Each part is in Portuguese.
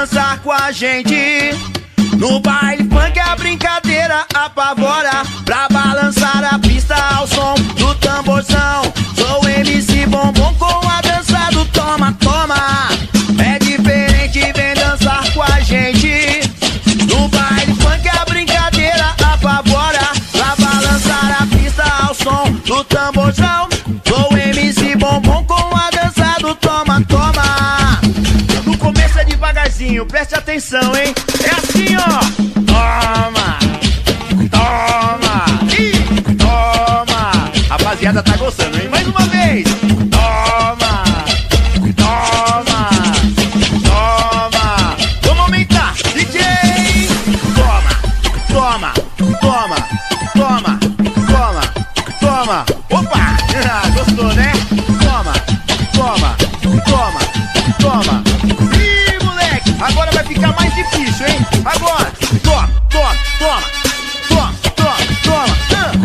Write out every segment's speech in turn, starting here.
dançar com a gente. No baile funk a brincadeira apavora, pra balançar a pista ao som do tamborzão. Sou o MC Bombom com a dança do toma, toma. É diferente, vem dançar com a gente. No baile funk a brincadeira apavora, pra balançar a pista ao som do tamborzão. Sou o MC Bombom com a dança do toma, toma. No começo é devagarzinho, preste atenção, hein? É assim, ó. Toma, toma, ih, toma. Rapaziada, tá gostando, hein? Mais uma vez. Toma, toma, toma. Vamos aumentar, DJ. Toma, toma, toma, toma, toma, toma. Opa, gostou, né? Toma, toma, toma, toma. Ih, moleque, agora vai ficar mais difícil, hein? Agora, toma, toma, toma, toma, toma, toma,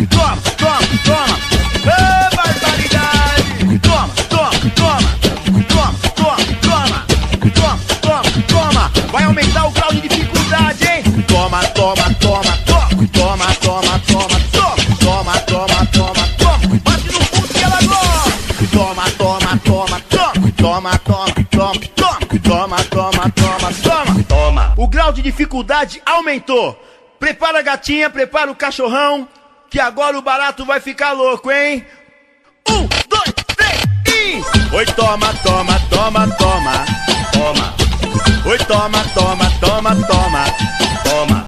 toma, toma, toma. Ô, barbaridade! Toma, toma, toma, toma, toma, toma, toma, toma, toma. Vai aumentar o grau de dificuldade, hein? Toma, toma, toma, toma, toma, toma, toma, toma, toma, toma, toma. Bate no fundo que ela gosta. Toma, toma, toma, toma, toma, toma, toma, toma, toma, toma, toma, toma. O grau de dificuldade aumentou. Prepara a gatinha, prepara o cachorrão, que agora o barato vai ficar louco, hein? 1, 2, 3 e... Oi, toma, toma, toma, toma, toma. Oi, toma, toma, toma, toma.